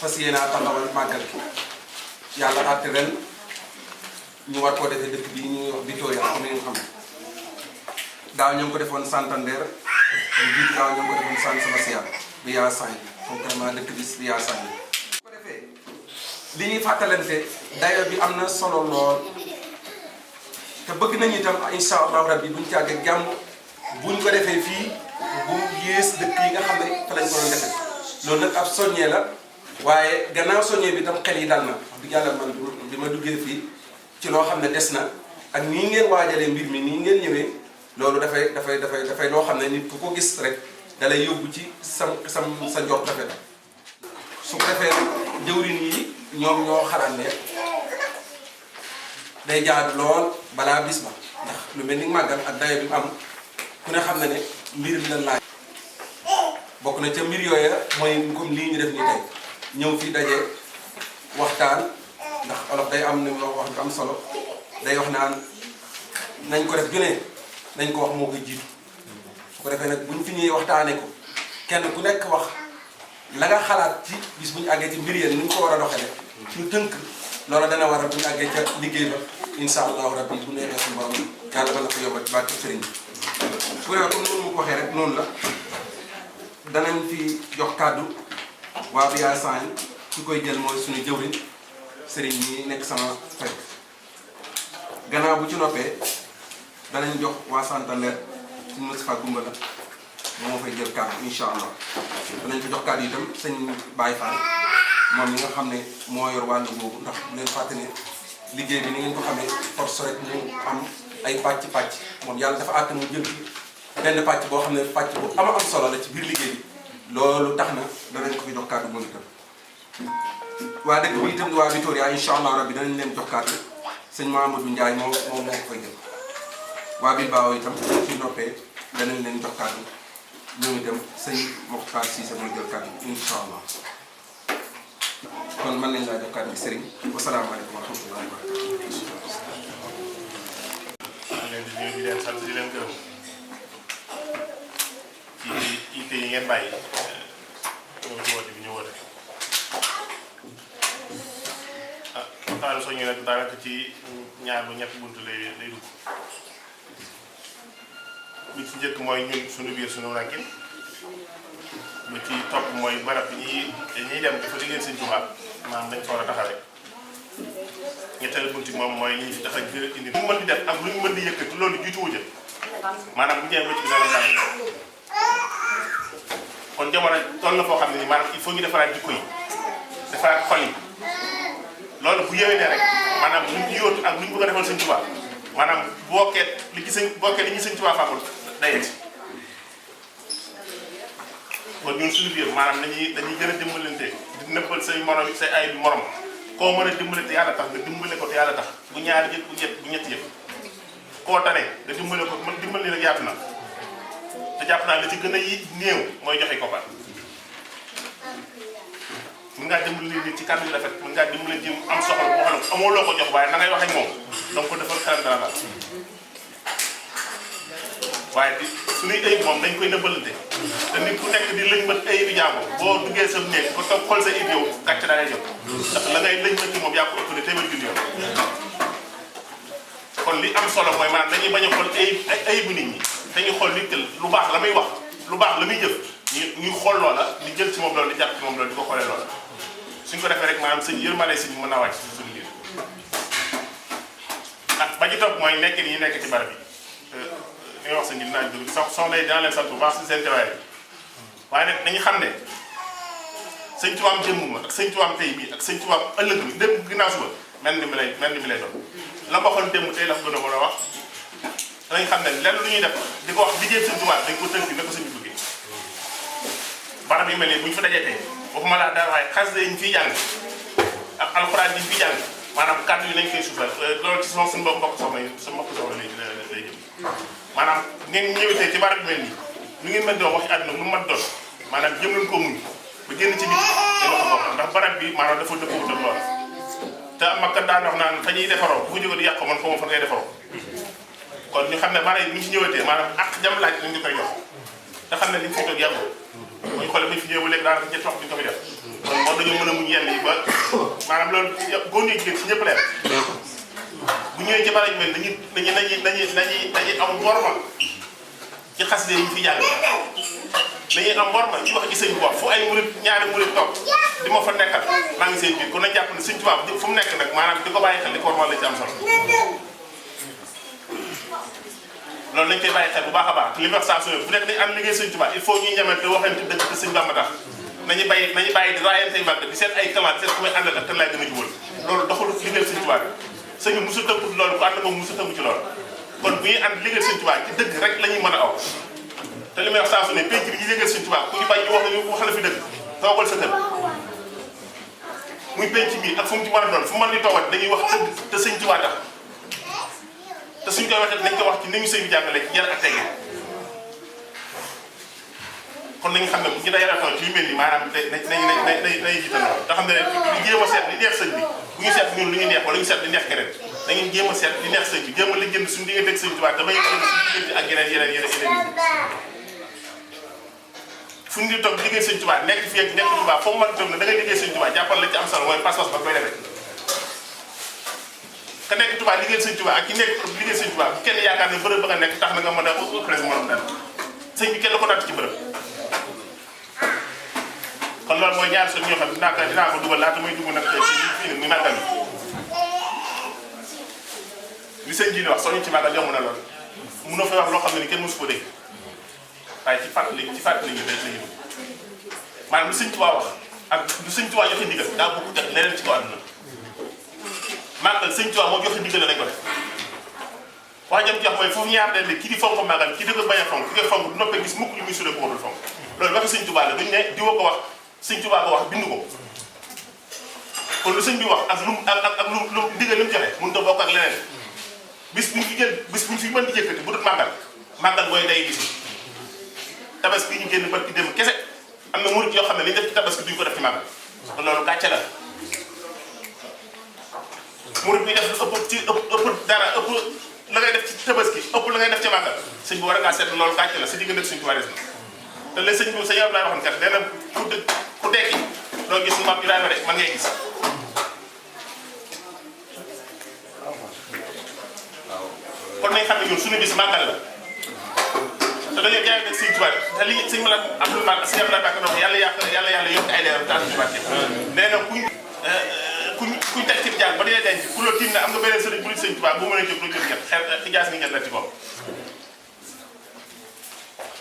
fas yéene taxawal màggal gi yàlla àtte ren ñu war koo defee dëkk bi ñuy wax Victoria comme ni nga xam ne daaw ñu ngi ko defoon Santander lu jiitu daaw ñu ngi ko defoon San Sebastián bi yaa sañ concrètement dëkk bi bi yaa sañ ko defee li ñuy fàttalante dayo bi am na solo lool te bëgg nañu itam incha allahu rabbi buñ ci àggee jàmm buñ ko defee fii bu yées dëkk yi nga xam ne fa lañ ko doon defee loolu nag ab soññee la waaye gannaaw soññee bi itam xel yi dal na wax dëgg yàlla man bi ma duggee fii ci loo xam ne des na ak nii ngeen waajalee mbir mi nii ngeen ñëwee loolu dafay loo xam ne nit ku ko gis rek da lay yóbbu ci sa njort rafet su ko defee nag jëwriñ yi ñoom ñoo xalaat ne day jaadu lool balaa bis ba ndax lu mel ni màggal ak dayo bi mu am ku ne xam na ne mbir mi la laaj bokk na ca mbir yooya mooy comme lii ñu def nii tey ñëw fii daje waxtaan ndax olof day am na wax du am solo day wax naan nañ ko def junee nañ ko wax moo koy jiitu su ko defee nag buñ fi ñuy waxtaanee ko kenn ku nekk wax la nga xalaat ci bis bu ñu àggee ci mbir yéen ni ñu ko war a doxalee ñu tënk loolu dana waral bu ñu àggee ca liggéey ba incha allahu rabbi bu neexee suñu borom yàlla ba na ko yóbbat barke sëriñ bi. bu dee comme noonu mu ko waxee rek noonu la danañ fi jox kàddu waa bi yaa saañ ki koy jël mooy suñu jëwriñ sëriñ ñi nekk sama fekk gannaaw bu ci noppee danañ jox waa Santander suñu Moustapha Goumba la moo fay jël kàddu incha allah danañ ko jox kàddu itam sëñ Baye Fall moom mi nga xam ne moo yor wàllu boobu ndax bu leen fàtte ne liggéey bi ni ngeen ko xamee force rek mu am ay pàcc moom yàlla dafa àtt mu jël benn pàcc boo xam ne pàcc bu am solo la ci biir liggéey bi loolu tax na danañ ko fi jox kàddu moom itam waa dëkk bi itam waa Victoria incha allah rabbi danañ leen jox kàddu sëñ Mamadou Ndiaye moom moo ko fay jël waa Bilbao itam ci noppee danañ leen jox kàddu ñoom itam sëñ Mokhtar Cissé mooy jël kàddu incha allah kon mën nañ laa jox kàddu bi sëriñ wasalaamaaleykum wa rahmatullahi wa barakatuh. leen di nuyu di leen sant di leen gërëm ci yitte yi ngeen bàyyi ñëw ci woote bi ñu woote ah waxtaanu soññi nag daanaka ci ñaar ba ñetti bunt lay dugg bi ci njëkk mooy ñun suñu biir suñu rakkin ba ci topp mooy barab yi ñuy dem dafa liggéey Sëñ Tuubaa maanaam dañ ko war a taxawee ñetteelu bunti moom mooy li ñu fi tax a indi lu ñu mën di def ak lu ñu mën di yëkkati loolu jiitu wu jëm maanaam bu ñu ñëwee ci dana daal kon jamono toll na foo xam ne nii maanaam il faut ñu defaraat jikko yi defaraat xol yi loolu bu yëwee ne rek maanaam lu ñu yóotu ak lu ñu bëgg a defal Sëñ Tuubaa maanaam bokkee li ñu Sëñ Tuubaa fàggul day yegg kon ñun suñu biir maanaam dañuy gën a dimbalante di nëbbal say morom say ay bi morom koo mën a dimbale te yàlla tax nga dimbale ko te yàlla tax bu ñaari yëpp bu ñetti yëpp koo tane nga dimbale ko man dimbali nag yaatu na te jàpp naa li ci gën a néew mooy joxe koppar mën ngaa dimbali nit ci kàddu yu rafet mën ngaa dimbali ji am soxla boo xam ne amoo loo ko jox waaye na ngay wax ak moom donc ko defal xelam dana daal waaye di suñuy ayib moom dañ koy nëbbalante te nit ku nekk di lëñ bët ayibu jàmbur boo duggee sa néeg ba toog xool sa ayib yow gàcce da ngay jot ndax la ngay lëñ bët ci moom yaa ko ëpp ne téeméer junni yoon kon li am solo mooy maanaam dañuy bañ a xool ayibu nit ñi dañuy xool nit lu baax la muy wax lu baax la muy jëf ñu xool loola di jël ci moom loolu di jàpp ci moom loolu di ko xoolee loola suñ ko defee rek maanaam sëñ yërmande sëñ mën naa wàcc ci suñu biir ah ba ci topp mooy nekk ni ñu nekk ci barab bi li wax sëñ bi dinaa dugg soxna yi dinaa leen sant bu baax si seen teewaay waaye nag dañu xam ne sëñ Tuubaa démb ma ak sëñ Tuubaa tey bii ak sëñ Tuubaa ëllëg bi démb ginnaaw suba mel ni mi lay doon la ko waxoon démb tey la ko gën a mën a wax danañ xam ne lenn lu ñuy def di ko wax liggéey sëñ Tuubaa dañ ko tënk ne ko sëñ bi bëggee barab yi mel nii bu ñu fa dajee tey waxuma laa daal waaye xasida yi ñu fiy jàng ak alxuraan yi ñu fiy jàng maanaam kàddu yi nañ koy suufal loolu ci suñu mbokk soxna yi sa mbokk soxna lay jëm maanaam ngeen ñëwee ci barab mel nii lu ngeen mën doon wax ci àdduna lu mu mën doon maanaam jëm leen ko muñ ba génn ci nit ñi ko bokk ndax barab bi maanaam dafa dëppoo ak loolu te makka daan wax naan fa ñuy defaroo bu ko jógee di yàq man foo ma fa ngay defaroo kon ñu xam ne barab yi bu ñu ci ñëwatee maanaam ak jam laaj lañ di koy jox te xam ne liñ fi toog yàggul bu ñu xoolee ba fi ñëwee ba léegi daanaka ñetti waxtu bi ñu ko fi def kon war nañoo mën a muñ yenn yi ba maanaam loolu góor ñi jigéen si ñëpp leen bu ñëwee ci barab mel dañuy am worma ci xasida yi fi jàng dañuy am worma ci wax ci sëñ bi wax fu ay murit ñaari murit toog di ma fa nekkal maa ngi seen biir kon nañ jàpp ne sëñ Tuubaa fu mu nekk nag maanaam di ko bàyyi xel di ko wormal la ci am solo loolu lañ koy bàyyi xel bu baax a baax te li wax saa su ne bu nekk dañ am liggéey sëñ Tuubaa il faut ñuy ñamante waxante dëgg te sëñ Bamba tax nañu bàyyi di raayante mag di seet ay kamaat seet ku may àndal ak kan laay gën a jubal loolu doxul liggéey sëñ Tuubaa bi sëñu musu tënkut loolu ku ànd moom musu tënku ci loolu kon bu ñuy ànd liggéey sëñ Tuubaa ci dëgg rek la ñuy mën a aw te li may wax saa su ne penc bi ñuy liggéey sëñ Tuubaa ku ñu bàyyi ñu wax la fi dëgg toogal sa kër muy penc bi ak fu mu ci mën a doon fu mu mën di toogat dañuy wax dëgg te sëñ Tuubaa tax te suñ koy waxee nañ ko wax ci ni ñu sëñ bi jàngale ci yar ak tege kon nañu xam ne bu ñu day ratoon ci yu mel ni maanaam nañ jiital loolu nga xam ne ñu jéem a seet li neex sëñ bi bu ñu seet ñun lu ñu neex wala ñu seet li neex keneen da ngeen jéem a seet li neex sëñ bi jéem a lijjanti suñu diggante ak sëñ Tuubaa te bañ a suñu diggante ak yeneen fu ñu di toog liggéey sëñ Tuubaa nekk fii ak nekk Tuubaa foo mu mën a toog ne da ngay liggéey sëñ Tuubaa jàppal la ci am solo mooy pas-pas ba koy defee ka nekk Tuubaa liggéey sëñ Tuubaa ak ki nekk liggéey sëñ Tuubaa bu kenn yaakaar ne bërëb ba nga nekk tax na nga mën a presse morom dara sëñ bi kenn la ko natt ci bërëb kon loolu mooy ñaar sëñ ñoo xam dinaa ko dugal laata muy dugg nag fii muy màggal li sëñ ji di wax soñu ci màggal yomb na lool mënoo fay wax loo xam ne ni kenn mosu ko dégg waaye ci fàttali ñu rek la ñu maanaam lu sëñ Tuubaa wax ak lu sëñ Tuubaa joxe ndigal daa bokk def leneen ci ko àdduna màggal sëñ Tuubaa moo joxe ndigal lañ ko def wax jëm jox mooy foofu ñaar den kii di fonk màggal kii di ko bañ a fonk ki koy fonk du noppee gis mukk lu muy sudee ko dul fonk loolu waxi sëñ Tuubaa la duñ ne diwa ko wax sëñ Tuubaa ko wax bind ko kon lu sëñ bi wax ak lu ndigal li mu joxe mënut a bokk ak leneen bis bu ñu fi jël bis bu ñu fi mën di jëkkati bu dul màggal mooy day gis tabaski yi ñu génn barki dem kese am na murit yoo xam ne li ñu def ci tabaski duñ ko def ci màggal kon loolu gàcce la murit bi def ëpp dara ëpp la ngay def ci tabaski ëpp la ngay def ci màggal sëñ bi war a ngaa seet loolu gàcce la sa diggante suñ tubaab des na te léegi sëñ bi sëñ Abdoulaye waxoon kat nee na ku dekki doo gis maam Ibrahima de man ngay gis kon nañ xam ne ñun suñu bis màggal la te dañoo jaay nag sëñ Tuubaa te li sëñ ma la Abdoul Mbacké sëñ Abdoulaye Mbacké dox yàlla yokk ay leeram taal ci barke nee na kuñ teg ci jaar ba dee denc ku la tiim ne am nga beneen sëriñ bu dul sëñ Tuubaa bu mën a jóg lu jëm ñett xeer xijaas ngi ñett la ci kaw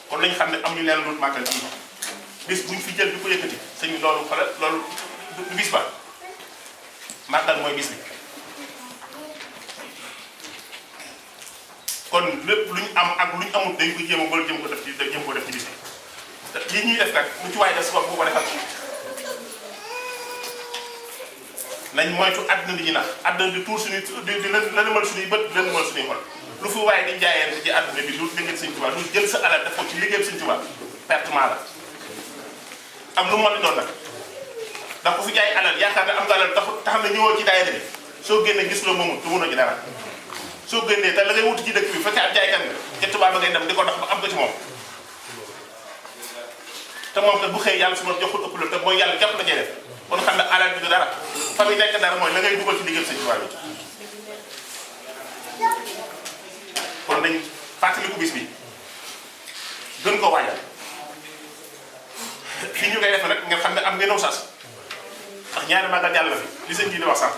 kon nañ xam ne am ñu leen lu màggal bii bis buñ fi jël di ko yëkkati sëñ bi loolu xoolal loolu du bis ba màggal mooy bis bi kon lépp lu ñu am ak lu ñu amul dañ ko jéem a bëri jëm ko def ci bis bi te lii ñuy def nag lu ci waay def si bopp bu ko defal nañ moytu àdduna di ñu nax àdduna di tuur suñuy di lëndëmal suñuy bët di lëndëmal suñuy xol lu fi waaye di jaayante ci àdduna bi lu liggéey Sëñ Tuubaa lu jël sa alal def ko ci liggéey Sëñ Tuubaa pertement la am lu mu mën di doon nag ndax ku fi jaay alal yaakaar ne am nga alal tax na ñëwoo ci daayira bi soo génnee gis loo moomul te mënoo ci dara soo génnee te la ngay wuti ci dëkk bi fekkee ab jaaykat nga ca tubaab ba ngay dem di ko dox ba am ko ci moom te moom kat bu xëy yàlla su ma joxul ëpp la te mooy yàlla képp la cay def kon xam ne alal bi du dara fa muy nekk dara mooy la ngay dugal ci liggéey Sëñ Tuubaa bi kon dañ fàttaliku bis bi gën ko waajal fii ñu koy defee nag nga xam ne am ngeen aw sas ndax ñaari màggal jàll na fi li sëñ ji di wax sax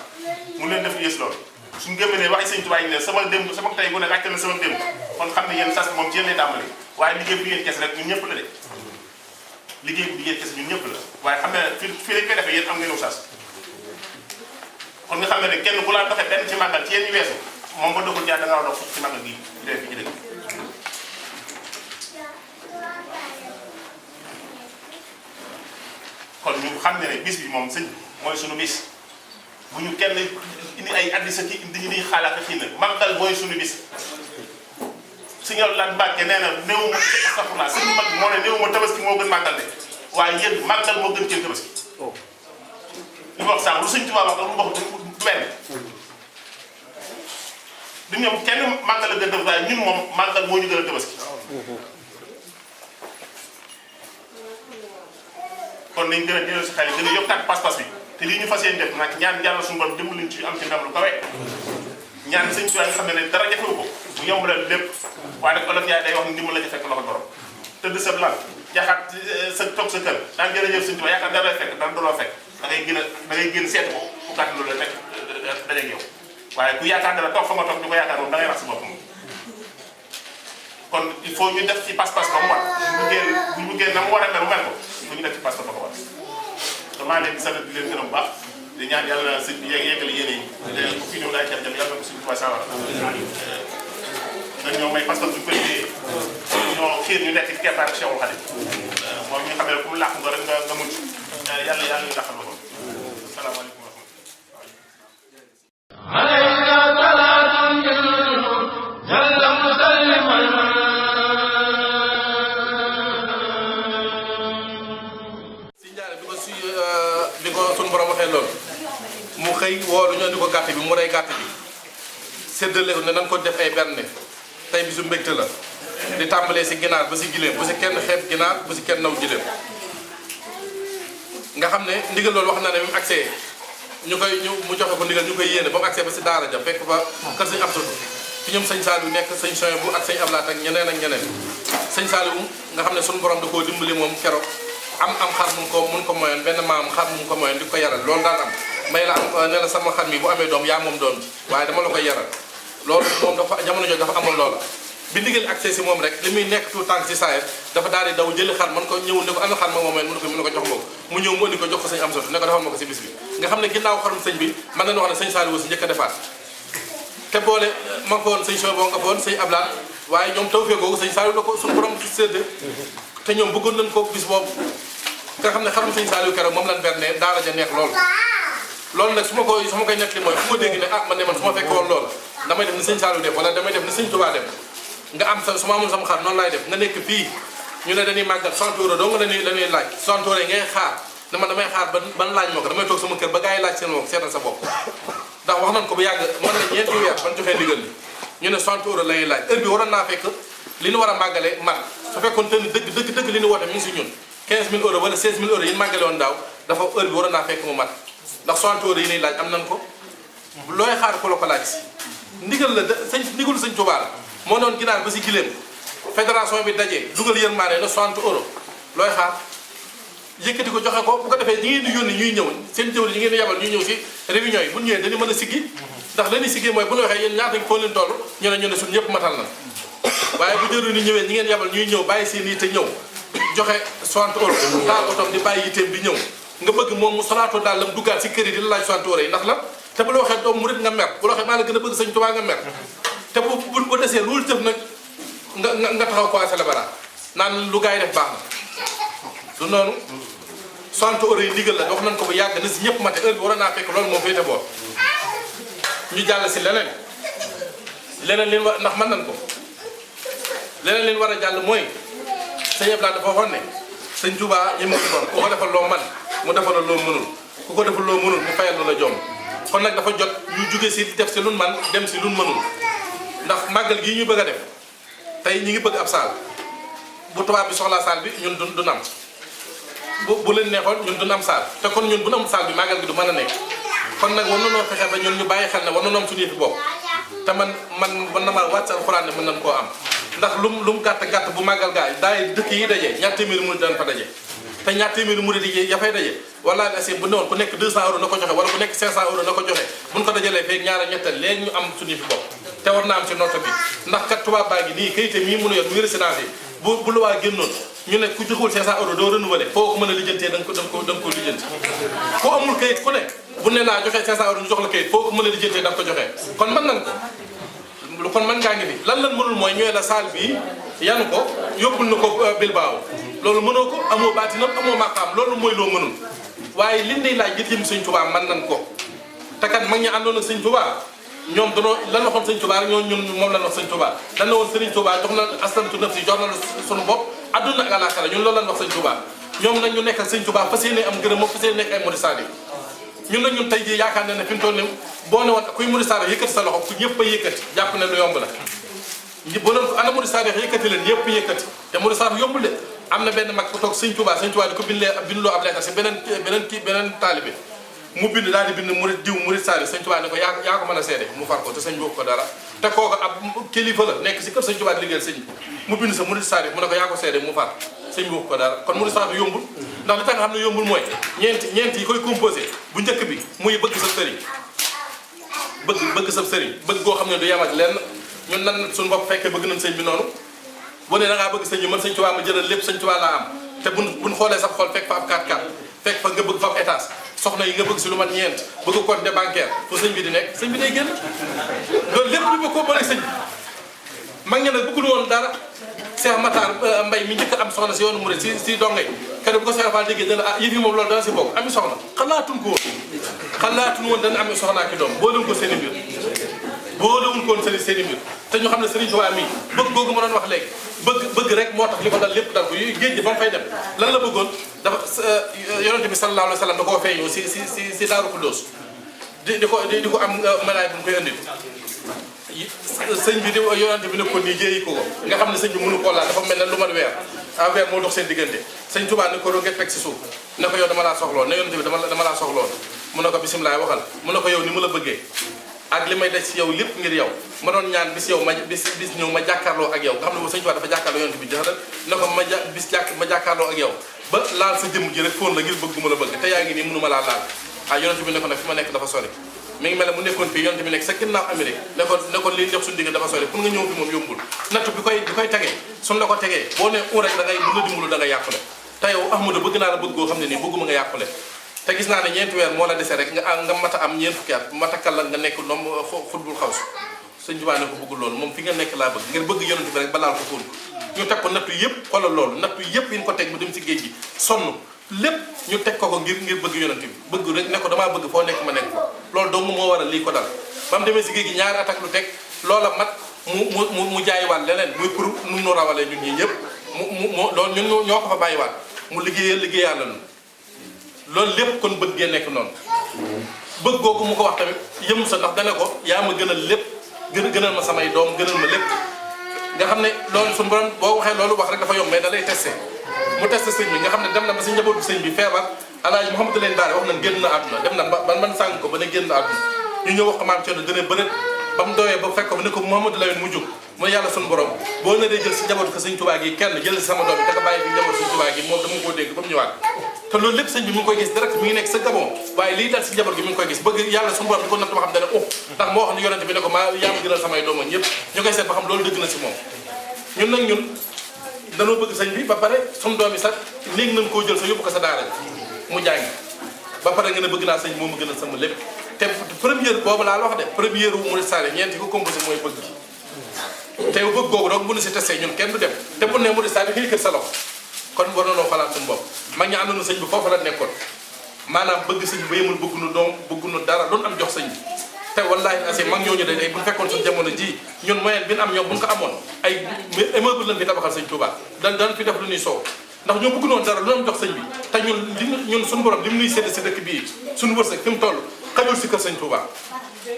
mu leen def yées loolu suñu gëmee ne waxi Sëñ Tuubaa yi ne sama démb sama tey bu ne gàcce na sama démb kon xam ne yéen sas moom ci yéen lay tàmbali waaye liggéey bi ngeen kes rek ñun ñëpp la de liggéey bi ngeen kes ñun ñëpp la waaye xam ne fii lañ koy defee yéen am ngeen aw sas kon nga xam ne kenn bu laa doxee benn ci màggal ci yéen ñu weesu moom ba doxul jaar da ngaa dox ci màggal gi dee fi ci dëkk kon ñu xam ne bis bi moom sëñ mooy suñu bis bu ñu kenn indi ay addi sa ci indi ñu xaalaat xii na màggal mooy suñu bis Sëñ Abdoulaye Mbacké nee na néew ma astafurlah sëñ mag moo ne néew ma tabaski moo gën màggal de waaye yéen màggal moo gën kenn tabaski li ma wax sànq lu Sëñ Tuubaa wax lu wax du benn du ñoom kenn màggal a gën tabaski waaye ñun moom màggal moo ñu gën a tabaski kon nañ gën a delloo si xel gën a yokkaat pas-pas bi te lii ñu fas yéene def nag ñaan yàlla suñu borom dimbali ñu ci am ci ndam lu kawe ñaan sëñ Tuubaa nga xam ne dara jafewu ko bu yomb la lépp waaye nag olof yaay day wax ni ndimbal la ca fekk loxo borom tëdd sa lal jaxaat sa toog sa kër daan jërëjëf sëñ Tuubaa yaakaar dara lay fekk dara du la fekk da ngay gën seet ko ku gàtt loolu la fekk dajeeg yow waaye ku yaakaar dara toog fa nga toog di ko yaakaar moom da ngay rax sa bopp moom kon il faut ñu def ci pas-pas ba mu war bu ñu bëggee na mu war a mel mu mel ko bu ñu def ci pas-pas ba ko war te maa leen di sant di leen gërëm bu baax di ñaan yàlla sëñ bi yeggale yéene yi ku fi ñëw daay jam yàlla na ko suñu Tuubaa sawar dañoo may pas-pas bu ñu koy téye ñoo xiir ñu nekk ci keppaar Cheikhul Khadim moom ñu xamee ku mu làq nga rek nga mucc yàlla ñu làqal ba ko salaamaaleykum wa bi ko suñu borom waxee loolu mu xëy woolu ñu andi ko gàtt bi mu rey gàtt bi séddale ko ne nan ko def ay berne tey bi su mbégte la di tàmbalee si ginaar ba si gileem bu si kenn xeeb ginaar bu si kenn naw gileem nga xam ne ndigal loolu wax na ne bi mu agsee mu joxe ko ndigal ñu koy yéene ba mu agsee ba si daara ja fekk fa kër sëñ Abdou fi ñoom sëñ Saliou nekk sëñ Soye bu ak sëñ Ablaat ak ñeneen sëñ Saliou nga xam ne suñu borom da koo dimbali moom keroog am xar mun ko moyoon benn maam xar mun ko moyoon di ko yaral loolu daan am may la am ne la sama xar mi bu amee doom yaa moom doom ji waaye dama la koy yaral loolu moom dafa jamono jooju dafa amoon loola bi ndigal accès si moom rek li muy nekk tout tànk si saayet dafa daal di daw jëli xar man ko ñëw ne ko ana xar ma moomeen mu ne ko jox ma ko mu ñëw mu andi ko jox ko sëñ am sotu ne ko defal ma ko si bis bi nga xam ne ginnaaw xarum sëñ bi mën nañu wax ne sëñ Saliou si njëkk a defaat te boole ma ko woon sëñ Soye boo nga fa woon sëñ Ablaat waaye ñoom taw fee googu sëñ Saliou la ko suñu borom sédd te ñoom bëggoon nañ ko bis boobu nga xam ne xarum sëñ Saliou keroog moom lañ berne daara ja neex loolu nag su ma koy nekk li mooy fu ma dégg ne man ne man su ma fekk woon loolu damay def ni sëñ Saliou def wala damay def ni sëñ Touba def nga am su ma amoon sama xar noonu laay def nga nekk fii ñu ne dañuy màggal 100 € doo nga dañuy laaj 100 € ngay xaar dama damay xaar ban laaj moo ko damay toog sama kër ba gars yi laaj seen bopp seetal sa bopp ndax wax nañ ko bu yàgg mën na ñeenti weer ban joxee ndigal li ñu ne 100 € lañuy laaj heure bi waroon naa fekk li ñu war a màggale mat su fekkoon te ni dëgg li ñu woote mi ngi si ñun 15000 € wala 16000 € yi ñu màggale woon daaw dafa heure bi waroon naa fekk mu mat ndax 100 € yi ñuy laaj am nañ ko looy xaar ko la ko laaj si ndigal la ndigalu sëñ Tuubaa la moo doon ginaar ba si gileem fédération bi dajee dugal yërmaane na 60 € looy xaar yëkkati ko joxe ko bu ko defee ñi ngeen di yónni ñuy ñëw seen jëwri ñi ngeen di yabal ñuy ñëw si réunion yi bu ñëwee dañu mën a siggi ndax lañuy siggi mooy bu ñu waxee yéen ñaata foo leen toll ñu ne suñ ñëpp matal na waaye bu jëru ni ñëwee ñi ngeen yabal ñuy ñëw bàyyi seen yitte ñëw joxe 60 € taal otom di bàyyi yitteem bi ñëw nga bëgg moom mu solaato daal lam duggaat si kër yi di la laaj 60 € yi ndax la te bu la waxee doom murit nga mer bu la waxee maa la gën a bëgg sëñ Tuubaa nga mer te bu desee loolu tëf nag nga taxaw commencé la bara naan lu gars yi def baax na du noonu 60 € yi ndigal la wax nañ ko bu yàgg na si ñëpp mate heure bi war naa fekk loolu moom féete boor ñu jàll si leneen leen war ndax mën nañ ko leneen leen war a jàll mooy sëñ Abdoulaye dafa waxoon ne sëñ Tuubaa ñi mu ko doon ku ko defal loo man mu defal loo mënul ku ko defal loo mënul mu fayal la jom kon nag dafa jot ñu jóge si def si lun man dem si lun mënul ndax màggal gii ñu bëgg a def tey ñi ngi bëgg ab saal bu tubaab bi soxlaa saal bi ñun du nam bu leen neexoon ñun du am saal te kon ñun bu nu am saal bi màggal gi du mën a nekk kon nag war nañoo fexe ba ñun ñu bàyyi xel ne war nañoo am suñu yëfi bopp te man na maa wàcc alxuraan ne mën nañ koo am ndax lu mu gàtt bu màggal gaay daay dëkk yi daje ñaar téeméeri murid daan fa daje te ñaar téeméeri murid yi ya fay daje wala asi bu newoon ku nekk 200 € na ko joxe wala ku nekk 500 € na ko joxe buñ ko dajalee feeg ñaara ñettal léegi ñu am suñu yëfi bopp te war naa am ci note bi ndax kat tubaab baa ngi nii kayité mii mënu yor muy résidence yi bu lu waa génnoon ñu ne ku joxul 500 € doo renouveler foo ko mën a lijjantee da nga ko lijjanti ku amul kayit ku ne bu ne laa joxee 500 € ñu jox la kayit foo ko mën a lijjantee da nga ko joxee kon mën nañ ko kon mën ngaa ngi fi lan mënul mooy ñooy la saal bii yanu ko yóbbul na ko Bilbao loolu mënoo ko amoo baatinam amoo maqaam loolu mooy loo mënul waaye liñ lay laaj gis yëm sëñ Tuubaa mën nañ ko te kat mag ñi àndoon ak sëñ Tuubaa ñoom danoo lan waxoon sëñ Tuubaa rek ñun moom lan wax sëñ Tuubaa dan na woon sëriñ Tuubaa jox na aslamtu nafsi jox na suñu bopp adduna ak àllaaxira ñun loolu lan wax sëñ Tuubaa ñoom nag ñu nekk ak sëñ Tuubaa fas yéene am gërëm fas yéene nekk ay murid saadiq ñun nag ñun tey jii yaakaar na ne fi mu toll nii boo ne woon kuy murid saadiq yëkkati sa loxo ku ñëpp a yëkkati jàpp ne lu yomb la boo doon ana murid saadiq yëkkati leen ñëpp yëkkati te murid saadiq yombul de am na benn mag ku toog sëñ Touba di ko bindloo ab lettre si beneen taalibe mu bind daal di bind murid diw murid Saliou sëñ Touba ne ko yaa ko mën a seede mu far ko te sëñ bokk ko dara te kooku ab kilifa la nekk si kër sëñ Touba di liggéeyal sëñ mu bind sa murid Saliou mu ne ko yaa ko seede mu far sëñ bokk ko dara kon murid Saliou yombul ndax li tax nga xam ne yombul mooy ñeent yi koy composé bu njëkk bi muy bëgg sa sëriñ bëgg sa sëriñ bëgg goo xam ne du yem ak lenn ñun nan suñu bopp fekkee bëgg nañ sëñ bi noonu boo nee da ngaa bëgg sëñ bi man sëñ Touba ma jëlal lépp sëñ Touba laa am te buñ xoolee sax xool fekk fa ab 4x4 fekk fa nga bëgg fa ab étage soxna yi nga bëgg si lu mat ñeent bëgg compte bancaire fu sëñ bi di nekk sëñ bi day génn loolu lépp ñu bëgg koo bëri sëñ bi mag ñi nag bëggul woon dara Cheikh Matar Mbaye mi njëkk am soxna si yoonu Mouride si dongay kene bu ko Cheikh Fall déggee dana yëf yi moom loolu dana si bokk ami soxna xalaatuñ woon dana ami soxna ak i doom boolewuñ ko seen i mbir boolewuñ ko woon seen i mbir te ñu xam ne Serigne Touba mii bëgg googu ma doon wax léegi bëgg rek moo tax li ko dal lépp dal ko géej gi ba mu fay dem lan la bëggoon dafa yonente bi sallallahu alayhi wa sallam da koo feeñoo si Daaru Xuddoos di ko am malaay bu ñu koy andil sëñ bi di yonente bi ne ko nii jéeyi ko nga xam ne sëñ bi mënu koo laal dafa mel ne lu mat weer moo dox seen diggante sëñ Touba ne ko doo nga fekk si suuf ne ko yow dama laa soxloon ne yonente bi dama laa soxloon mu ne ko bisimilah waxal mu ne ko yow ni mu la bëggee ak li may daj si yow lépp ngir yow ma doon ñaan bis yow bis ñëw ma jàkkaarloo ak yow nga xam ne moom sëñ Touba dafa jàkkaarloo yonente bi jaxal ne ko ma jàkkaarloo ak yow ba laal sa jëmm ji rek fóon la ngir bëgg gu ma la bëgg te yaa ngi nii mënu ma laa laal yonente bi ne ko nag fi ma nekk dafa sori mi ngi mel ne mu nekkoon fii yonente bi nekk sa ginnaaw Amérique ne ko lii jox suñu digg dafa sori pour nga ñëw fi moom yombul nattu bi koy tegee suñ la ko tegee boo ne rek da ngay bu la dimbalu da nga yàqule te yow Ahmadou bëgg naa la bëgg goo xam ne nii bëgguma nga yàqule te gis naa ne ñeenti weer moo la dese rek nga mat a am ñeent fukki at ma takkal la nga nekk noom xutbul xaw si sëñ Tuubaa ne ko bëggul loolu moom fi nga nekk laa bëgg ngir bëgg yonente bi rek ba laal ko fóon ñu teg ko nattu yëpp xoolal loolu nattu yëpp yi ñu ko teg mu dem si géej gi sonn lépp ñu teg ko ngir bëgg yonente bi bëgg rek ne ko damaa bëgg foo nekk ma nekk ko loolu dong moo waral lii ko dal ba mu demee si géej gi ñaari at ak lu teg loola mat mu jaayiwaat leneen muy pour nu nu rawalee ñun ñii ñëpp loolu ñun ñoo ko fa bàyyiwaat mu liggéeyal la loolu lépp kon bëgg gee nekk noonu bëgg googu mu ko wax tamit yëm sa ndax dane ko yaa ma gënal lépp gënal ma samay doom gënal ma lépp nga xam ne loolu suñu borom boo waxee loolu wax rek dafa yomb mais da lay testé mu testé sëñ bi nga xam ne dem na ba si njabootu sëñ bi feebar alaaji Mouhamadou leen daare wax nañ génn na àdduna dem na ban sàng ko ba ne génn na àdduna ñu ñëw wax ko maam Thierno dana bërët ba mu doyee ba fekk ko ba ne ko Mouhamadou Lamine mu jóg mooy yàlla suñu borom boo ne dee jël si njabootu ko sëñ Touba gi kenn jël si sama doom bi te nga bàyyi fi njabootu sëñ Touba gi moom dama koo dégg ba mu ñëwaat te loolu lépp sëñ bi mi ngi koy gis direct mi ngi nekk sa Gabon waaye lii dal si njaboot gi mi ngi koy gis bëgg yàlla suñu borom di ko natt ba xam ne ndax moo wax ne yonente bi ne ko maa yaa ma gënal samay doom ak ñëpp ñu koy seet ba xam loolu dëgg na si moom ñun nag ñun danoo bëgg sëñ bi ba pare suñu doom yi sax léegi nañ koo jël sa yóbbu ko sa daara mu jàngi ba pare nga ne bëgg naa sëñ moo ma gënal sama lépp te première boobu laa la wax de première wu mu sare ñeenti ko composé mooy bëgg te bëgg googu donc bu nu si testé ñun kenn du dem te bu ne mu di sare xëy kër sa loxo kon war na noo xalaat suñu bopp mag ñi ànd na sëñ bi foofu la nekkoon maanaam bëgg sëñ bi ba yemul bëgg nu doom bëgg nu dara doon am jox sëñ bi te wallaahi asi mag ñooñu de ay bu ñu fekkoon suñu jamono ji ñun moyen bi ñu am ñoom bu ñu ko amoon ay immeuble lañ fi tabaxal sëñ Touba dan fi def lu ñuy soow ndax ñoo bëgg noonu dara lu am jox sëñ bi te ñun suñu borom li mu nuy sédd si dëkk bii suñu wërsëg fi mu toll xajul si kër sëñ Touba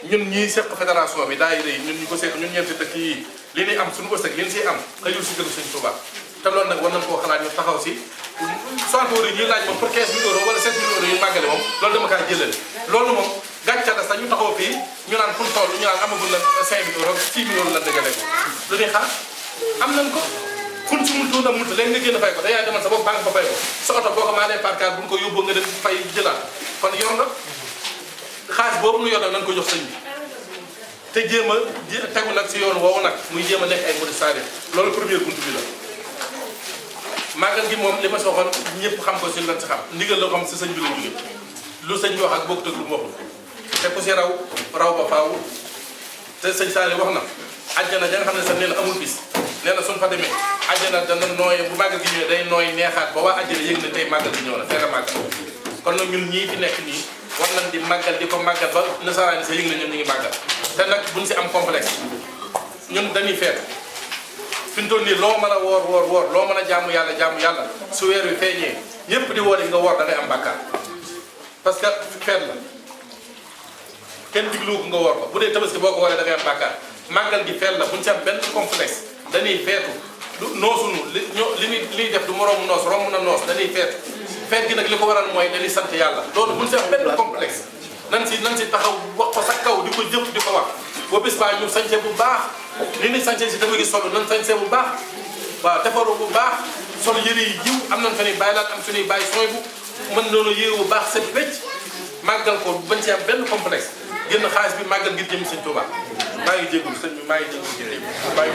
ñun ñii seq fédération bi daay rëy ñun ñu ko seq ñun ñeenti dëkk yi li ñuy am suñu wërsëg li ñu siy am xajul si kër sëñ Touba te loolu nag war nañ koo xalaat ñu taxaw si 60 euros yi laaj moom pour 15 000 euros wala 7 000 euros yu màggale moom loolu dama kaa jëlale loolu moom gàcce la sax ñu taxaw fii ñu naan fu mu toll ñu naan amagul na 5 000 euros 6 000 euros la dëggale ko lu ñuy xaar am nañ ko fun su multu na multu léegi nga génn fay ko da yaay demal sa bopp banque ba fay ko sa oto boo ko maa lee parcage bu ñu ko yóbboo nga dem fay jëlaat kon yor nga xaalis boobu nu yor nag nañ ko jox sëñ bi te jéem a tegu nag si yoon woowu nag muy jéem a nekk ay murid saadiq loolu première buntu bi la màggal gi moom li ma soxoon ñëpp xam ko si lan si xam ndigal la xam si sëñ bi la jóge lu sëñ bi wax ak bokkut ak lu mu waxul te ku si raw ba faaw te sëñ Saliou wax na àjjana ja nga xam ne sax nee na amul bis nee na suñ fa demee àjjana dana nooy bu màggal gi ñëwee day nooy neexaat ba waa àjjana yëg ne tey màggal gi ñëw na teel a màggal kon nag ñun ñii fi nekk nii war nañ di màggal di ko màggal ba nasaraan sa yëg ne ñun ñu ngi màggal te nag buñ si am complexe ñun dañuy feet fi mu toll nii loo mën a woor loo mën a jaamu yàlla su weer wi feeñee ñëpp di woor yi nga woor da ngay am bàkkaar parce que feet la kenn diglu ko nga woor ko bu dee tabaski boo ko wooree da ngay am bàkkaar màggal gi feet la buñ si am benn complexe dañuy feetu du noosunu li def du moroomu noos romb na noos dañuy feet gi nag li ko waral mooy dañuy sant yàlla loolu buñ si wax benn complexe nan si taxaw wax ko sa kaw di ko jëf di ko wax ba bis baa ñu sañse bu baax li ni sañse si dafa gi solo nan sañse bu baax waaw defaru bu baax sol yëre yi jiw am nañ fa ni bàyyi laat am suñuy bàyyi sooy bu mën noonu yëre bu baax set wecc màggal ko bañ ci am benn complexe génn xaalis bi màggal ngir jëm sëñ Tuubaa maa ngi jégalu sëñ bi maa ngi jégalu ci léegi bàyyi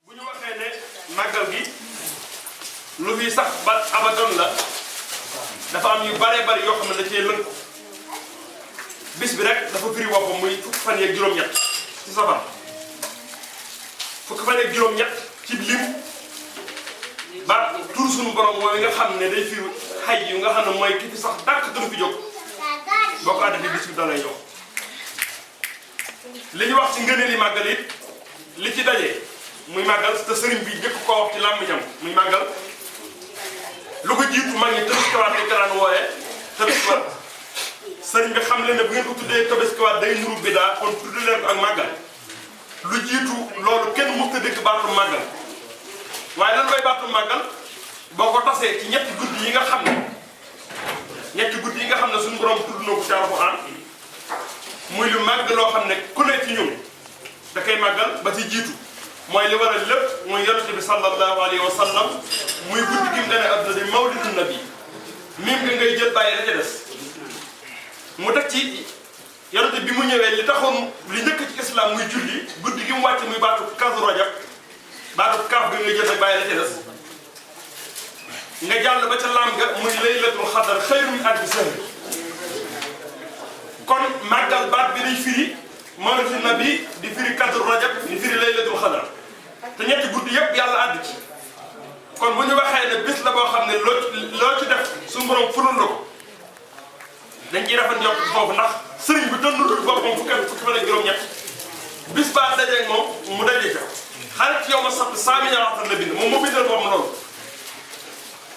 bu ñu waxee ne màggal gi lu fi sax ba abadoon la dafa am yu bare bari yoo xam ne da cee lënk bis bi rek dafa firi woppam muy fukki fan yeeg juróom-ñett ci safar fukki fan yeeg juróom-ñett ci lim ba tur suñu borom mooy nga xam ne day firi xay yu nga xam ne mooy ki fi sax dàkk dunu fi jóg boo ko àddee bis bi da lay jox li ñu wax ci ngëneeli màggal it li ci daje muy màggal te sëriñ bi njëkk koo wax ci làmmiñam muy màggal lu ko jiitu mag ñi tabaskiwaat lañ ko daan wooyee tabaskiwaat sëriñ bi xam leen ne bu ngeen ko tuddee tabaskiwaat day nuru bidaa kon tudd leen ko ak màggal lu jiitu loolu kenn mënut a dégg baatu màggal waaye lan mooy baatu màggal boo ko tasee ci ñetti guddi yi nga xam ne suñu borom tudd na ko ci Alxuraan muy lu màgg loo xam ne ku ne ci ñun da koy màggal ba ci jiitu mooy li waral lépp muy yonent bi sallallahu alayhi wa sallam muy guddi gi mu dane adduna di mawlidun nabi mim nga ngay jël bàyyi la ca des mu teg ci yonent bi mu ñëwee li taxoon li njëkk ci islam muy julli guddi gi mu wàcc muy baatu kazu rajab baatu kaaf gi ngay jël rek bàyyi la ca des nga jàll ba ca laam ga muy laylatul xadar xayru min alfi shahr kon màggal baat bi day firi mawlidun nabi di firi kazu rajab di firi laylatul xadar te ñetti guddi yëpp yàlla àdd ci kon bu ñu waxee ne bis la boo xam ne loo ci def suñu borom fulul la ko dañ ciy rafet njort foofu ndax sëriñ bi dëndul boppam fukki fan ak juróom-ñett bis baa dajeeg moom mu daje ca xarit yow ma sax 100 millions la bind moom moo bindal boppam loolu.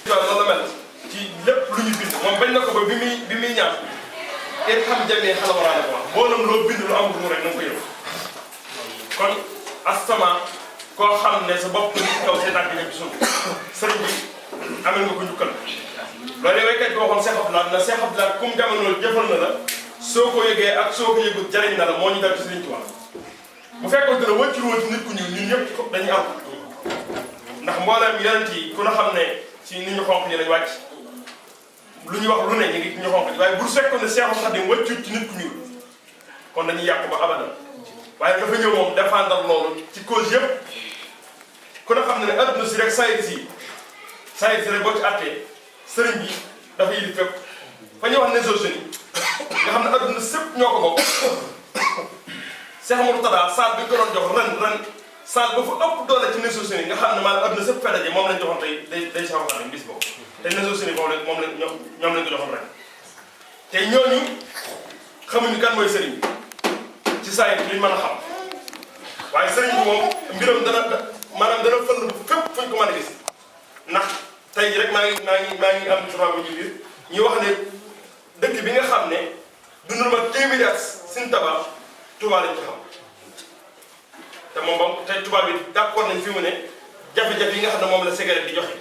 waaw loolu la mel ci lépp lu ñu bind moom bañ na ko ba bi muy ñaan et xam jamee xala war a def wax mboolem loo bind lu amul mu rek na nga ko yëg kon astama koo xam ne sa bopp nit kaw see tànk ñëpp suuf sëriñ bi amel nga ko njukkal loolu de waykat bi waxoon Cheikh Abdoulaye na Cheikh Abdoulaye kum jamono jëfal na la soo ko yëgee ak soo ko yëgut jariñ na la moo ñu dal ci Sëriñ Tuubaa bu fekkoon ne wëccul woon ci nit ku ñuul ñun ñëpp dañuy am ndax mboolem yonent yi ku na xam ne ci nit ñu xonq ñi lañ wàcc lu ñu wax lu ne ñu ngi ñu xonq ñi waaye bu fekkoon ne Cheikh Khadim wëccul ci nit ku ñuul kon dañuy yàqu ba abadan waaye dafa ñëw moom défendre loolu ci cause yëpp ku na xam ne adduna si rek sayid si rek boo ci àttee sëriñ bi dafa yilif fépp fa ñuy wax Nations Unies nga xam ne adduna sépp ñoo ko bokk Cheikh Mourtada salle bi ñu ko doon jox ren salle ba fa ëpp doole ci Nations Unies nga xam ne maanaam adduna sépp fee daje moom lañ joxoon tey day Cheikh Khadim bis boobu te Nations Unies moom lañ ñoom lañ ko joxoon ren te ñooñu xamuñu kan mooy sëriñ bi ci saa yi liñ mën a xam waaye sëriñ bi moom mbiram dana fël fépp fuñ ko mën a gis ndax tey jii rek maa ngi am ci rajo ji biir ñu wax ne dëkk bi nga xam ne dundul ma téeméeri at Sëriñ Tuubaa Tuubaa lañ ci xam te moom ba tey Tuubaa bi d'accord nañ fi mu ne jafe-jafe yi nga xam ne moom la cigarette di joxe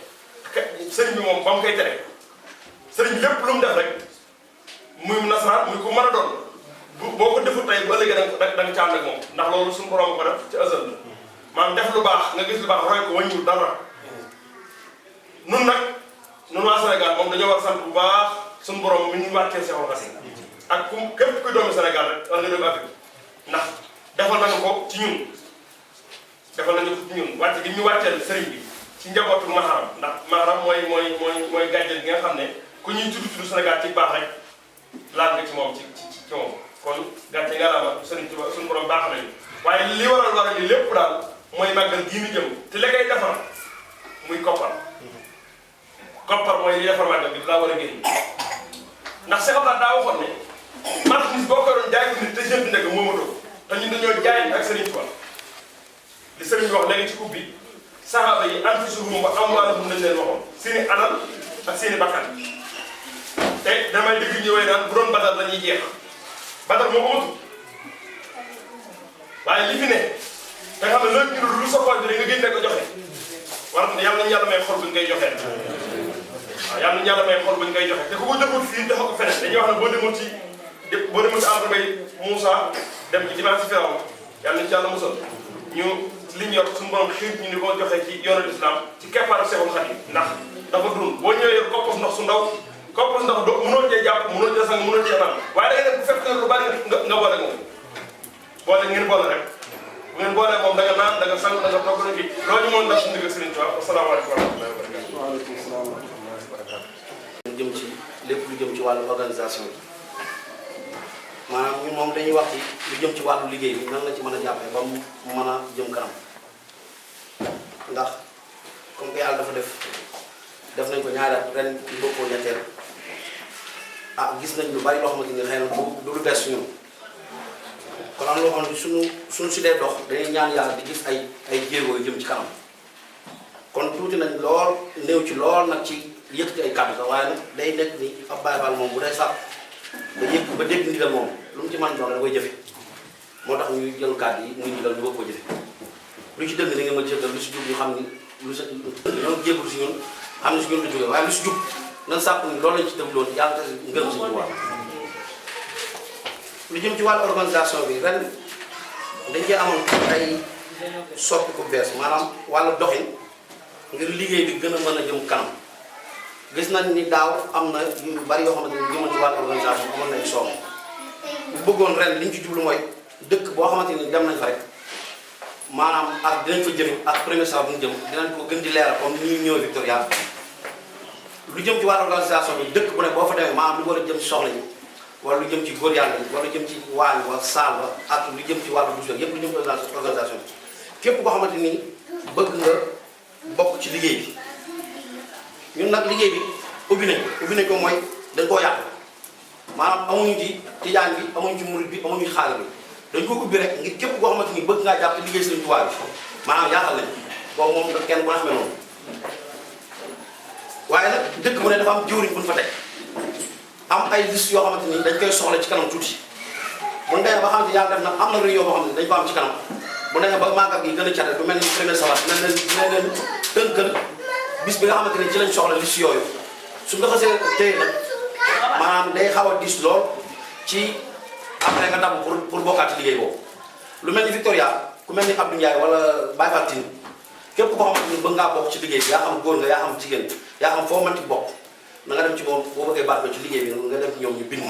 sëriñ bi moom ba mu koy tere sëriñ bi lépp lu mu def rek muy nasaraan muy ko mën a doon boo ko defut tey ba léegi da nga caam nag moom ndax loolu suñu borom ko def ci azal la maanaam def lu baax nga gis lu baax roy ko wàññiwul dara nun nag nun waa Sénégal moom dañoo war a sant bu baax suñu borom mi ñu wàccee Seexul Xadiim ak ku képp kuy doomu Sénégal rek wala nga doomu Afrique ndax defal nañu ko ci ñun wàcce gi ñu wàcceel sëriñ bi ci njabootu Maharam ndax Maharam mooy gàjjal gi nga xam ne ku ñuy tudd Sénégal ci baax rek laal nga ci moom ci moom kon gàcce nga la sëriñ Tuubaa suñu borom baax nañu waaye li waral li lépp daal mooy màggal gii ñu jëm te la ngay defar muy koppar mooy li defar màggal bi daa war a génn ndax Cheikh Abdoulaye daa waxoon ne marchandise boo ko doon jaay ko nit te jënd ndeg moomatoo ko te ñun dañoo jaay ak Sëriñ Tuubaa li sëriñ bi wax léegi ci coupe bi saxaaba yi anfusuhum wa amwaaluhum lañ leen waxoon seeni alal ak seeni bakkan te damay dégg ñu way naan bu doon Badar dañuy jeex Badar moo ko matul waaye li fi ne te nga xam ne léegi lu sa xol bi nga génne ko joxe war na yàlla nañu yàlla may xol bu ñu koy joxee waaw yàlla nañu yàlla may xol bu ñu koy joxe te ku ko joxul fii joxe ko feneen dañuy wax ne boo demoon ci entre bay Moussa dem ci dimanche Firaw yàlla nañu ci yàlla musal ñu li ñu yor suñu borom xiir ñu ni ko joxee ci yoonu islam ci keppaaru Seexul Xadiim ndax dafa dund boo ñëwee yor koppos ndox su ndaw koppos ndox do mënoo cee jàpp mënoo cee sang mënoo cee naan waaye da nga def bu fekk lu bari nga boole moom boole ngeen boole rek bu ngeen boolee moom da nga naan da nga sang da nga togg na kii loolu moom la suñu digg Sëriñ Tuubaa asalaamaaleykum wa rahmatullahi wa barakatuh. waaleykum salaam wa rahmatullahi wa barakatuh. lu jëm ci lépp lu jëm ci wàllu organisation bi maanaam ñun moom dañuy wax ci lu jëm ci wàllu liggéey bi nan la ci mën a jàppee ba mu mën a jëm kanam ndax comme que yàlla dafa def nañ ko ñaari at ren ñu bokkoo ñetteel gis nañ lu bari loo xamante ni xëy na du lu bees ñun kon am loo xam ne suñu si dee dox dañuy ñaan yàlla di gis ay jéego yu jëm ci kanam kon tuuti nañ lool néew ci lool nag ci yëkkati ay kàddu sax waaye nag day nekk ni ab Baay Faal moom bu day sax ba dégg ndigal moom lu mu ci mën doon da koy jëfe moo tax ñuy jël kàddu yi muy ndigal ñu bëgg ko jëfe lu ci dëgg ni nga ma jëgal lu si jub ñu xam ni lu sa ñoo jéegul si ñun xam ne si ñun la jógee waaye lu si jub nan sàpp ni loolu lañ ci déglu woon yàlla te ngërëm si ñu lu jëm ci wàllu organisation bi ren dañ cee amoon ay soppi ku bees maanaam wàllu doxin ngir liggéey bi gën a mën a jëm kanam gis nañ ni daaw am na yu bari yoo xamante ni jëmoon ci wàllu organisation amoon nañ soow bu bëggoon ren li ñu ci jublu mooy dëkk boo xamante ni dem nañ fa rek maanaam ak dinañ fa jëm ak premier saa bu ñu jëm dinañ ko gën di leeral comme ni ñuy ñëw Victoria lu jëm ci wàllu organisation bi dëkk bu ne boo fa demee maanaam lu war a jëm ci soxla yi wala lu jëm ci góor yàlla yi wala lu jëm ci waañ wala saal ba ak lu jëm ci wàllu douche yëpp lu jëm ci organisation bi képp koo xamante ni bëgg nga bokk ci liggéey bi ñun nag liggéey bi ubbi nañ ko mooy dañ koo yàq maanaam amuñu ci tijaan bi amuñu ci murid bi amuñu ci xaalis bi dañ ko ubbi rek ngir képp koo xamante ni bëgg ngaa jàpp ci liggéey Sëriñ Tuubaa bi maanaam yaatal nañ boobu moom kenn bu na xamee noonu waaye nag dëkk bu ne dafa am jëwriñ bu ñu fa teg am ay liste yoo xamante ni dañ koy soxla ci kanam tuuti bu ñu demee ba xamante yàlla def nag am na réunion boo xam ne dañ ko am ci kanam bu demee ba màggal gi gën a cate du mel ni premier salat dinañ leen tënkal bis bi nga xamante ni ci lañ soxla liste yooyu su nga xasee téye nag maanaam day xaw a dis lool ci après nga dabb pour bokkaat ci liggéey boobu lu mel ni Victoria ku mel ni Abdou Ndiaye wala Baye Fall Tine képp koo xamante ni bëgg ngaa bokk ci liggéey bi yaa xam góor nga yaa xam jigéen yaa xam foo mënti bokk na nga dem ci moom boo bëggee baat ci liggéey bi nga dem ci ñoom ñu bind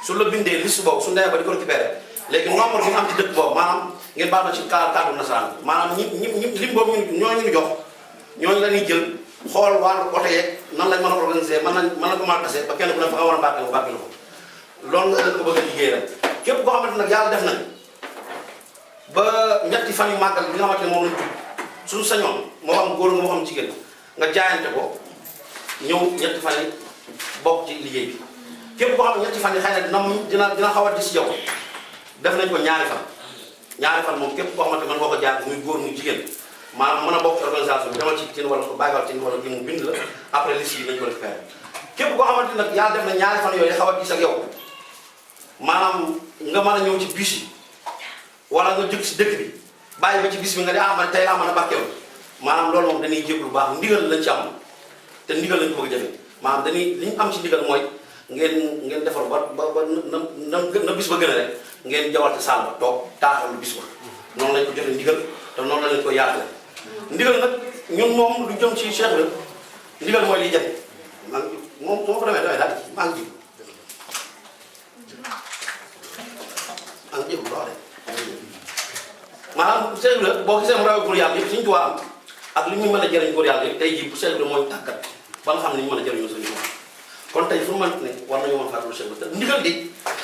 su la bindee liste boobu su demee ba di ko récupéré léegi nombre bi nga am ci dëkk boobu maanaam ngeen baat ci kàddu nasaraan maanaam ñi lim boobu ñooñu ñu jox ñooñu la ñuy jël xool wàllu oto yeeg nan lañ mën a organiser mën nañ ko mën a tase ba kenn ku ne fa nga war a bàkkee ko bàkkee ko loolu nga dañ ko bëgg a liggéey rek képp koo xamante nag yàlla def nañ ba ñetti fan yu màggal bi nga xamante ne moom lañ jub suñu sañoon moo xam góor nga moo xam jigéen nga jaayante ko ñëw ñetti fan yi bokk ci liggéey bi képp koo xam ne ñetti fan yi xëy na dina xaw a dis yow def nañ ko ñaari fan moom képp koo xamante mën nga ko jaar muy góor muy jigéen maanaam mën a bokk ci organisation bi demal ci tin wala ko bàyyiwal tin wala ki mu bind la après liste yi nañ ko récupéré képp koo xamante nag yàlla def na ñaari fan yooyu xaw a dis ak yow maanaam nga mën a ñëw ci bus yi wala nga jóg si dëkk bi bàyyi ba ci bis bi nga di man tey laa mën a barkeelu maanaam loolu moom dañuy jéglu bu baax ndigal lañ ci am te ndigal lañ ko bëgg a jëfee maanaam dañuy li ñu am ci ndigal mooy ngeen defar ba na bis ba gën a rek ngeen jawarte saal ba toog taaxal lu bis ba noonu lañ ko joxe ndigal te noonu lañ ko yaatale ndigal nag ñun moom lu jëm ci cheikh la ndigal mooy liy jafe moom su ma ko demee daal maa ngi jéglu bu baax de maanaam Cheikh Ibra boo gisee mu rawee góor yàlla yëpp suñu tuwaa am ak li ñu mën a jëriñ góor yàlla yëpp tey jii bu Cheikh Ibra mooy tàggat ba nga xam ne ñu mën a jëriñoo suñu tuwaa kon tey fu mu mënti ne war nañoo mën fàttali Cheikh Ibra te ndigal di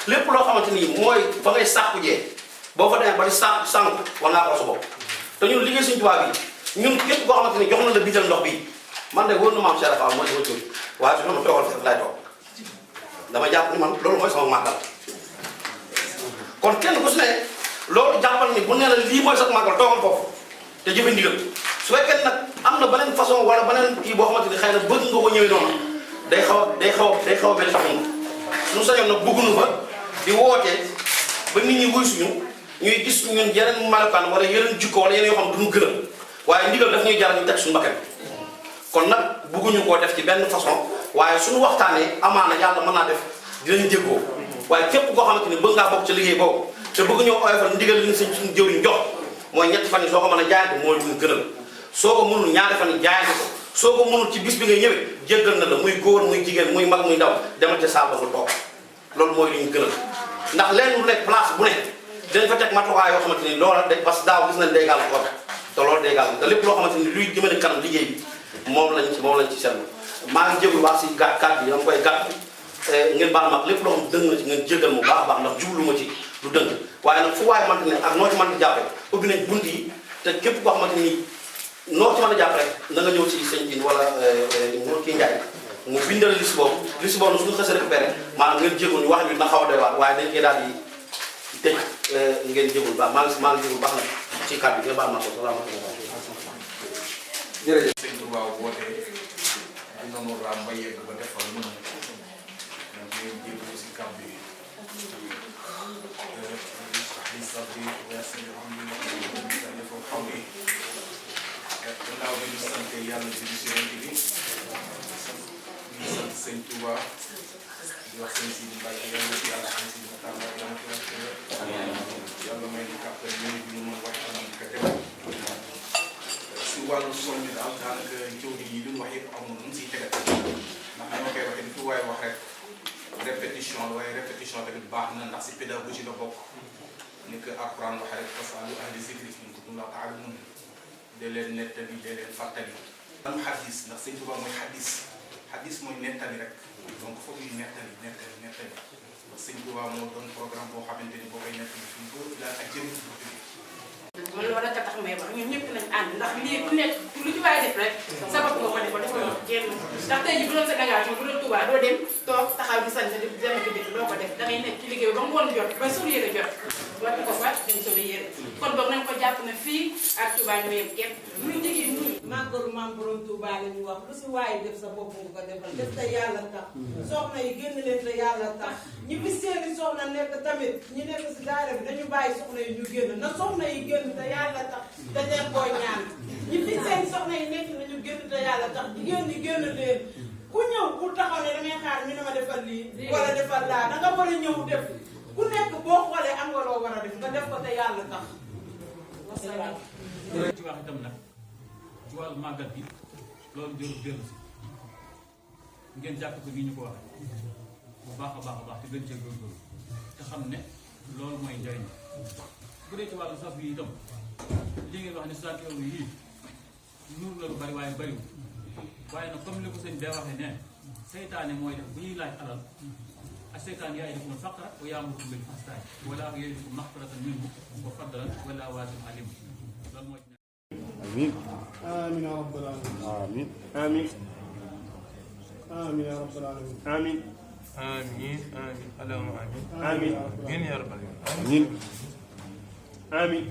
lépp loo xamante ni mooy fa ngay sàkku jee boo fa demee ba di sànq war ngaa ko sa bopp te ñun liggéey suñu tuwaa bi ñun képp koo xamante ni jox na la biital ndox bii man de wóor na maam Cheikh Fall mooy sama tur waaye su ma toogal foofu laay toog dama jàpp ni man loolu mooy sama màggal kon kenn ku si ne loolu jàppal ni bu nee la lii mooy sax màggal toogal foofu te jëfe ndigal su fekkee nag am na beneen façon wala beneen kii boo xamante ni xëy na bëgg nga ko ñëwee noonu day xaw a mel ci ñun suñu sañoon nag bëgguñu fa di wootee ba nit ñi wuy suñu ñuy gis ñun yeneen melokaan wala yeneen jikko wala yeneen yoo xam duñu gënal waaye ndigal daf ñuy jar ñu teg suñu bakkan kon nag bëgguñu koo def ci benn façon waaye suñu waxtaanee amaana yàlla mën naa def dinañ jéggoo waaye képp koo xamante ni bëgg ngaa bokk ci liggéey boobu te bëgg ñoo oyofal ndigal li ñu suñu jëwriñ jox mooy ñetti fan yi soo ko mën a jaayante mooy lu ñu gënal soo ko mënul ñaari fan yi jaayante ko soo ko mënul ci bis bi ngay ñëwee jéggal na la muy góor muy jigéen muy mag muy ndaw demal ca saal ba nga toog loolu mooy li ñu gënal ndax leen lu nekk place bu nekk dañ fa teg matuwaay yoo xamante ni loola de parce que daaw gis nañ day gàll ko te loolu day gàll te lépp loo xamante ni luy jëmale kanam liggéey bi moom lañ ci seetlu maa ngi jégalu baax si kàddu yi dama koy gàtt ngeen baal ma lépp loo xam dëng na ci ngeen jégal mu baax a baax ndax jublu ma ci lu dëng waaye nag fu waay mante ne ak noo ci mën di jàppe ubbi nañ bunt yi te képp koo xamante ni noo ci mën a jàpp rek na nga ñëw ci sëñ bi wala kii Ndiaye mu bindal liste boobu suñu xasee récupéré maanaam ngeen jégal ñu wax ñu na xaw a doy waar waaye dañ koy daal di tëj ngeen jégal baax maa ngi jégal baax na ci kàddu gi nga baal ma ko salaamaaleykum. jërëjëf sëñ Touba wootee dina mu raam ba yegg ba defal mën donc ngeen jégalu si kàddu yi li sabbi weesu am dafa xaw yi gannaaw bi ñu sant yàlla di si yonent bi di sant sëñ Touba di wax sëñ Sidi Mbacke yàlla ci yàlla xam si dina tàmbal yàlla may ñu kàttan ñu ñu mën wax am ka dem si wàllu soñ bi daal daanaka jëw yi li ñu wax yëpp amul lu mu siy tegal ndax dama koy waxee fi waaye wax rek répétition la waaye répétition tamit baax na ndax si pédagogie la bokk ni que Alxuraan waxee rek fasalu ahli zikri in kuntum laa ta'lamuun de leen nettali de leen fàttali. lan xadis ndax sëñ Tuubaa mooy xadis mooy nettali rek donc foog ñu nettali ndax sëñ Tuubaa moo doon programme boo xamante ni boo koy nettali fi mu ko daal ak jëriñ bu jógee. man loolu rek a tax may wax ñun ñëpp nañ ànd ndax lii ku nekk lu ci waay def rek sabab nga ko defal defal kenn ndax tey ji bu doon sa dégagement bu doon Touba doo dem toog taxaw di sant di dem ak def doo ko def dangay nekk ci liggéey ba ngoon jot ba sol yére jot wattu ko fa dem solu yére kon boog nañ ko jàpp na fii ak Touba ñoo yem képp muy jigéen ñi màggalu maam borom Touba la ñu wax lu si waaye def sa bopp nga ko defal def te yàlla tax soxna yi génn leen te yàlla tax ñi fi seeni soxna nekk tamit ñi nekk si daara bi dañu bàyyi soxna yi ñu génn na soxna yi génn te yàlla tax dañ leen koy ñaan ñi fi seen soxna yi nekk nañu génn te yàlla tax jigéen ñi génn leen ku ñëw ku taxaw ne damay xaar ñu ne ma defal lii wala defal laa da nga war a ñëw def ku nekk boo xoolee am nga loo war a def nga def ko te yàlla tax wasalaam. ci wax itam nag ci wàllu màggal bi loolu jërul dellu si ngeen jàpp ko nii ñu ko waxee bu baax a baax te gën cee góorgóorlu te xam ne loolu mooy njëriñ bu dee ci wàllu saf yi itam li ngeen wax ne 60 euros yii nuur na lu bari waaye bariwul waaye nag comme li ko sëñ bee waxee ne seytaane mooy def bu ñuy laaj alal ak seytaane yaay def na faqra wa ya'muru bil fahsaa'i wala yuriidu maghfiratan minhu wa fadlan wala waasi'un aliim loolu mooy. amiin. amiin yaa rabbal aalamiin. amiin. amiin yaa rabbal aalamiin. amiin. amiin amiin allahumma amiin. amiin. amiin yaa rabbal amiin. aalamiin. amiin.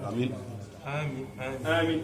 amiin. amiin. amiin. amiin.